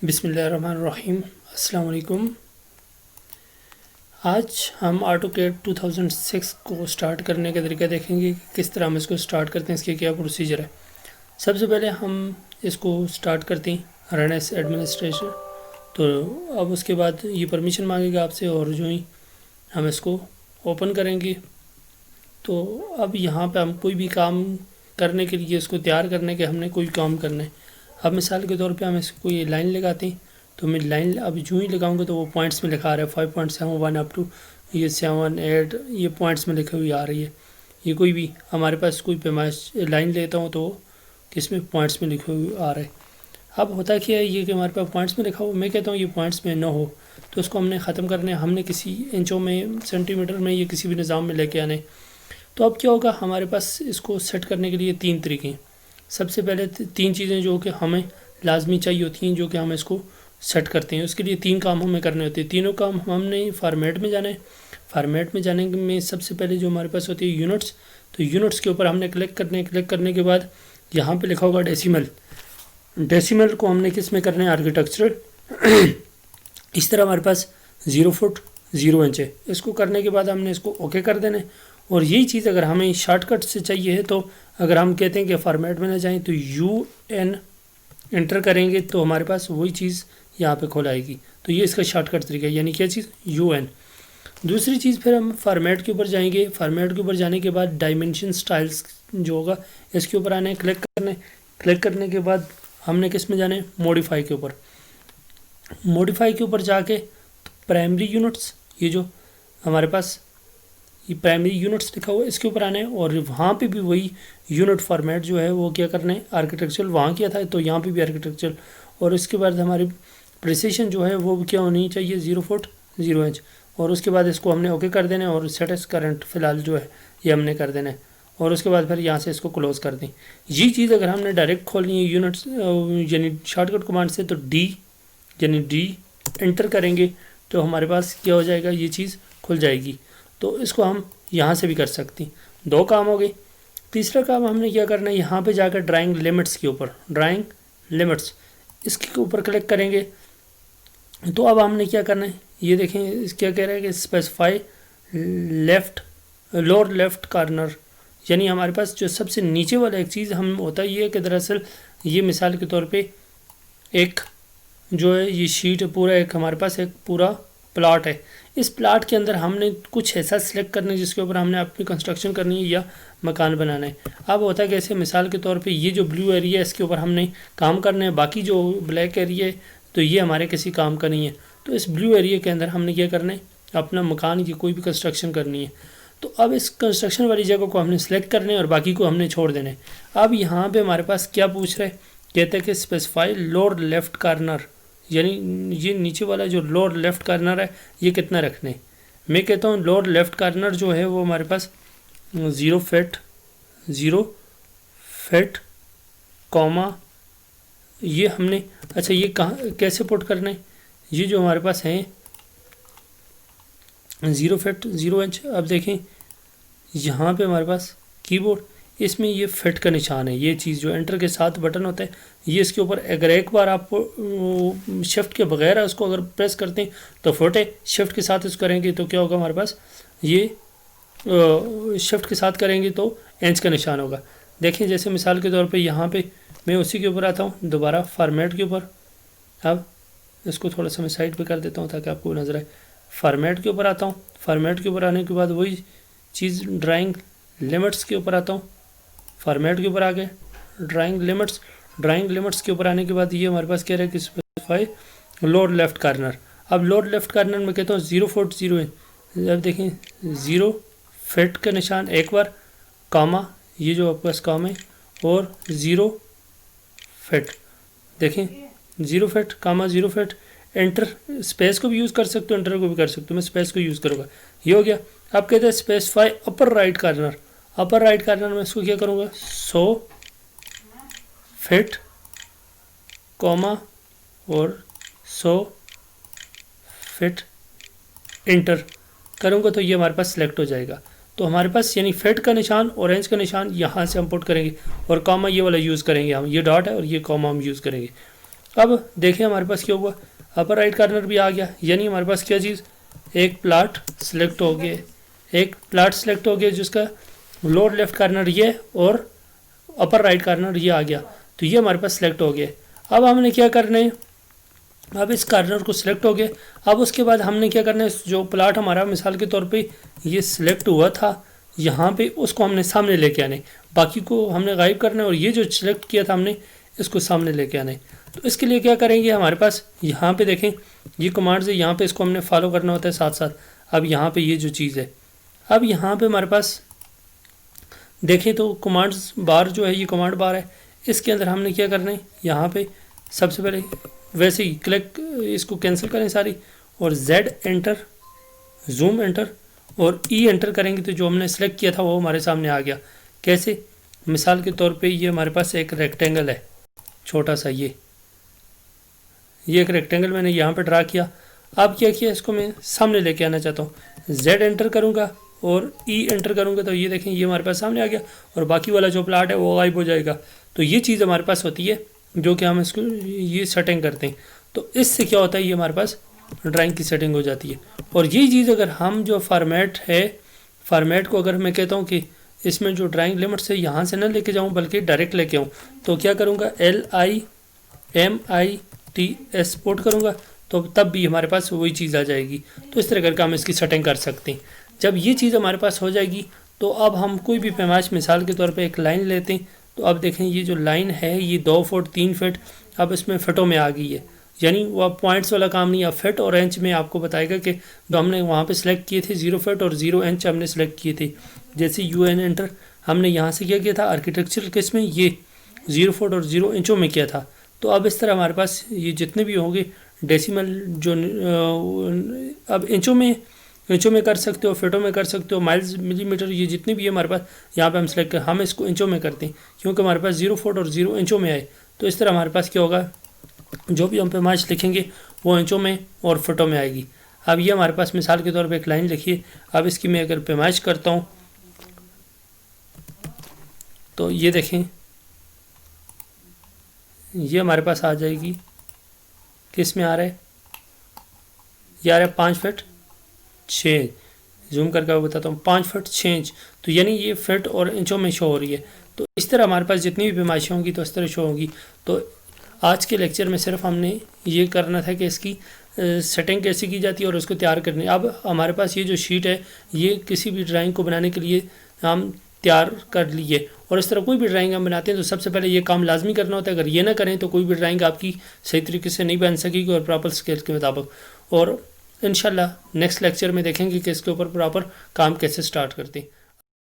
बिस्मिल्लाहिर्रहमानिर्रहीम। अस्सलाम वालेकुम। आज हम ऑटोकैड 2006 को स्टार्ट करने का तरीका देखेंगे कि किस तरह हम इसको स्टार्ट करते हैं, इसके क्या प्रोसीजर है। सबसे पहले हम इसको स्टार्ट करते हैं रन एज एडमिनिस्ट्रेटर। तो अब उसके बाद ये परमिशन मांगेगा आपसे, और जो ही हम इसको ओपन करेंगे तो अब यहाँ पे हम कोई भी काम करने के लिए, इसको तैयार करने के हमने कोई काम करना है। अब मिसाल के तौर पे हम इसको कोई लाइन लगाते हैं, तो मैं लाइन अब जो ही लगाऊंगा तो वो पॉइंट्स में लिखा आ रहा है 5.71 अप टू ये 7 8, ये पॉइंट्स में लिखी हुई आ रही है। ये कोई भी हमारे पास कोई पैमाइश लाइन लेता हूँ तो किस में पॉइंट्स में लिखे हुए आ रहे हैं। अब होता क्या है ये कि हमारे पास पॉइंट्स में लिखा हुआ, मैं कहता हूँ ये पॉइंट्स में ना हो, तो उसको हमने ख़त्म करना है। हमने किसी इंचों में, सेंटीमीटर में, या किसी भी निज़ाम में लेके आने। तो अब क्या होगा, हमारे पास इसको सेट करने के लिए 3 तरीके हैं। सबसे पहले 3 चीज़ें जो कि हमें लाजमी चाहिए होती हैं, जो कि हम इसको सेट करते हैं। उसके लिए 3 काम हमें करने होते हैं। तीनों काम हमने फार्मेट में जाना है। फार्मेट में जाने में सबसे पहले जो हमारे पास होती है यूनिट्स, तो यूनिट्स के ऊपर हमने क्लिक करने के बाद यहाँ पे लिखा होगा डेसिमल। डेसिमल को हमने किस में करना है, आर्किटेक्चरल। इस तरह हमारे पास 0 फुट 0 इंच है। इसको करने के बाद हमने इसको ओके कर देना है। और यही चीज़ अगर हमें शॉर्टकट से चाहिए है, तो अगर हम कहते हैं कि फॉर्मेट में ना जाएं तो UN एंटर करेंगे तो हमारे पास वही चीज़ यहाँ पे खोल आएगी। तो ये इसका शॉर्टकट तरीका है, यानी क्या चीज़, UN। दूसरी चीज़ फिर हम फॉर्मेट के ऊपर जाएंगे। फॉर्मेट के ऊपर जाने के बाद डायमेंशन स्टाइल्स जो होगा इसके ऊपर आने, क्लिक करने के बाद हमने किस में जाने, मॉडिफाई के ऊपर। मॉडिफाई के ऊपर जाके प्राइमरी यूनिट्स, ये जो हमारे पास ये प्राइमरी यूनिट्स लिखा हुआ है इसके ऊपर आना है। और वहाँ पे भी वही यूनिट फॉर्मेट जो है वो क्या करना है, आर्किटेक्चरल वहाँ किया था तो यहाँ पे भी आर्किटेक्चरल। और इसके बाद हमारी प्रिसिशन जो है वो क्या होनी चाहिए, 0 फुट 0 इंच। और उसके बाद इसको हमने ओके कर देना है, और सेट एज करंट फ़िलहाल जो है ये हमने कर देना है। और उसके बाद फिर यहाँ से इसको क्लोज़ कर दें। ये चीज़ अगर हमने डायरेक्ट खोलनी है यूनिट्स यानी शॉर्टकट कमांड से, तो डी एंटर करेंगे तो हमारे पास क्या हो जाएगा, ये चीज़ खुल जाएगी। तो इसको हम यहाँ से भी कर सकते हैं। 2 काम हो गए। तीसरा काम हमने क्या करना है, यहाँ पे जाकर ड्राइंग लिमिट्स के ऊपर, ड्राइंग लिमिट्स इसके ऊपर क्लिक करेंगे। तो अब हमने क्या करना है, ये देखें क्या कह रहा है कि specify left lower left corner, यानी हमारे पास जो सबसे नीचे वाला एक चीज़ हम होता है ये कि दरअसल ये मिसाल के तौर पे एक जो है ये शीट पूरा एक हमारे पास एक पूरा प्लाट है। इस प्लाट के अंदर हमने कुछ ऐसा सिलेक्ट करना है जिसके ऊपर हमने अपनी कंस्ट्रक्शन करनी है या मकान बनाना है। अब होता है कैसे, मिसाल के तौर पे ये जो ब्लू एरिया है इसके ऊपर हमने काम करना है, बाकी जो ब्लैक एरिया है तो ये हमारे किसी काम का नहीं है। तो इस ब्लू एरिया के अंदर हमने क्या करना है, अपना मकान की कोई भी कंस्ट्रक्शन करनी है। तो अब इस कंस्ट्रक्शन वाली जगह को हमने सेलेक्ट करना है और बाकी को हमने छोड़ देना है। अब यहाँ पर हमारे पास क्या पूछ रहे, कहते हैं कि स्पेसिफाई लोअर लेफ्ट कॉर्नर, यानी ये नीचे वाला जो लोअर लेफ़्ट कॉर्नर है ये कितना रखना है। मैं कहता हूँ लोअर लेफ़्ट कॉर्नर जो है वो हमारे पास 0 फीट कॉमा ये हमने, अच्छा ये कहाँ कैसे पुट करना है, ये जो हमारे पास है 0 फीट 0 इंच। अब देखें यहाँ पे हमारे पास कीबोर्ड, इसमें ये फिट का निशान है, ये चीज़ जो एंटर के साथ बटन होता है ये इसके ऊपर अगर एक बार आप शिफ्ट के बगैर उसको अगर प्रेस करते हैं तो फटे, शिफ्ट के साथ इसको करेंगे तो क्या होगा, हमारे पास ये शिफ्ट के साथ करेंगे तो इंच का निशान होगा। देखें जैसे मिसाल के तौर पे यहाँ पे मैं उसी के ऊपर आता हूँ दोबारा फॉर्मेट के ऊपर। अब इसको थोड़ा सा मैं साइड पे कर देता हूँ ताकि आपको नज़र आए। फॉर्मेट के ऊपर आता हूँ, फॉर्मेट के ऊपर आने के बाद वही चीज़ ड्राइंग लिमिट्स के ऊपर आता हूँ। फॉर्मेट के ऊपर आ गए ड्राइंग लिमिट्स के ऊपर आने के बाद ये हमारे पास कह रहा है कि स्पेसिफाई लोअर लेफ़्ट कॉर्नर। अब लोअर लेफ़्ट कॉर्नर में कहता हूँ 0 फुट 0 इंच। अब देखें 0 फीट का निशान एक बार, कामा ये जो आपके पास काम है, और 0 फीट, देखें 0 फीट कामा 0 फीट। एंटर स्पेस को भी यूज़ कर सकते हो, एंटर को भी कर सकते हो, मैं स्पेस को यूज़ करूँगा। ये हो गया। अब कहते हैं specify upper right corner. Upper right corner में इसको क्या करूँगा, 100 फीट कॉमा और 100 फीट एंटर करूँगा तो ये हमारे पास सिलेक्ट हो जाएगा। तो हमारे पास यानी फीट का निशान, ऑरेंज का निशान यहाँ से हम पुट करेंगे, और कॉमा ये वाला यूज़ करेंगे हम, ये डॉट है और ये कॉमा हम यूज़ करेंगे। अब देखिए हमारे पास क्या हुआ, अपर राइट कार्नर भी आ गया, यानी हमारे पास क्या चीज़, एक प्लाट सेलेक्ट हो गया, एक प्लाट सेलेक्ट हो गया जिसका लोअर लेफ्ट कार्नर ये और अपर राइट कार्नर ये आ गया, तो ये हमारे पास सेलेक्ट हो गया। अब हमने क्या करना है, अब इस कार्नर को सिलेक्ट हो गए। अब उसके बाद हमने क्या करना है, जो प्लाट हमारा मिसाल के तौर पे ये सिलेक्ट हुआ था यहाँ पे, उसको हमने सामने लेके आने, बाकी को हमने गायब करना है और ये जो सिलेक्ट किया था हमने इसको सामने लेके आना है। तो इसके लिए क्या करेंगे, हमारे पास यहाँ पे देखें ये कमांड्स है, यहाँ पे इसको हमने फॉलो करना होता है साथ साथ। अब यहाँ पे ये जो चीज़ है, अब यहाँ पे हमारे पास देखें तो कमांड्स बार जो है ये कमांड बार है, इसके अंदर हमने क्या करना है, यहाँ पे सबसे पहले वैसे ही क्लिक इसको कैंसिल करें सारी और Z एंटर, जूम एंटर और E एंटर करेंगे तो जो हमने सेलेक्ट किया था वो हमारे सामने आ गया। कैसे, मिसाल के तौर पे ये हमारे पास एक रेक्टेंगल है छोटा सा, ये एक रेक्टेंगल मैंने यहाँ पे ड्रा किया। अब क्या किया, इसको मैं सामने लेके आना चाहता हूँ, Z एंटर करूँगा और E एंटर करूँगा तो ये देखें ये हमारे पास सामने आ गया और बाकी वाला जो प्लाट है वो गायब हो जाएगा। तो ये चीज़ हमारे पास होती है जो कि हम इसको ये सेटिंग करते हैं। तो इससे क्या होता है, ये हमारे पास ड्राइंग की सेटिंग हो जाती है। और यही चीज़ अगर हम जो फॉर्मेट है, फॉर्मेट को अगर मैं कहता हूँ कि इसमें जो ड्राइंग लिमिट से यहाँ से ना लेके जाऊँ बल्कि डायरेक्ट लेके आऊँ, तो क्या करूँगा, LIMIT एक्सपोर्ट करूँगा तो तब भी हमारे पास वही चीज़ आ जाएगी। तो इस तरह करके हम इसकी सेटिंग कर सकते हैं। जब ये चीज़ हमारे पास हो जाएगी तो अब हम कोई भी पैमाइश मिसाल के तौर पे एक लाइन लेते हैं। तो अब देखें ये जो लाइन है ये 2 फुट 3 फीट अब इसमें फिटों में आ गई है, यानी वो अब पॉइंट्स वाला काम नहीं, अब फिट और इंच में आपको बताएगा कि जो हमने वहाँ पे सिलेक्ट किए थे 0 फीट और 0 इंच हमने सेलेक्ट किए थे। जैसे UN एंटर हमने यहाँ से क्या किया था, आर्किटेक्चरल केस में ये 0 फुट और 0 इंचों में किया था। तो अब इस तरह हमारे पास ये जितने भी होंगे डेसिमल जो अब इंचों में कर सकते हो, फिटों में कर सकते हो, माइल्स मिलीमीटर, ये जितने भी है हमारे पास यहाँ पे हम सेलेक्ट कर, हम इसको इंचों में करते हैं क्योंकि हमारे पास 0 फुट और 0 इंचों में आए। तो इस तरह हमारे पास क्या होगा, जो भी हम पैमाइश लिखेंगे वो इंचों में और फिटों में आएगी। अब ये हमारे पास मिसाल के तौर पे एक लाइन लिखिए, अब इसकी मैं अगर पैमाइश करता हूँ तो ये देखें ये हमारे पास आ जाएगी, किस में आ रहा है, ये आ रहा है 5 फीट 6, जूम करके मैं बताता हूँ 5 फीट 6 इंच, तो यानी ये फिट और इंचों में शो हो रही है। तो इस तरह हमारे पास जितनी भी पैमाइशें होंगी तो इस तरह शो होंगी। तो आज के लेक्चर में सिर्फ हमने ये करना था कि इसकी सेटिंग कैसे की जाती है और उसको तैयार करनी। अब हमारे पास ये जो शीट है ये किसी भी ड्राइंग को बनाने के लिए हम तैयार कर लिए, और इस तरह कोई भी ड्राइंग हम बनाते हैं तो सबसे पहले ये काम लाजमी करना होता है। अगर ये ना करें तो कोई भी ड्राइंग आपकी सही तरीके से नहीं बन सकेगी और प्रॉपर स्केल के मुताबिक। और इंशाल्लाह नेक्स्ट लेक्चर में देखेंगे कि इसके ऊपर प्रॉपर काम कैसे स्टार्ट करते हैं।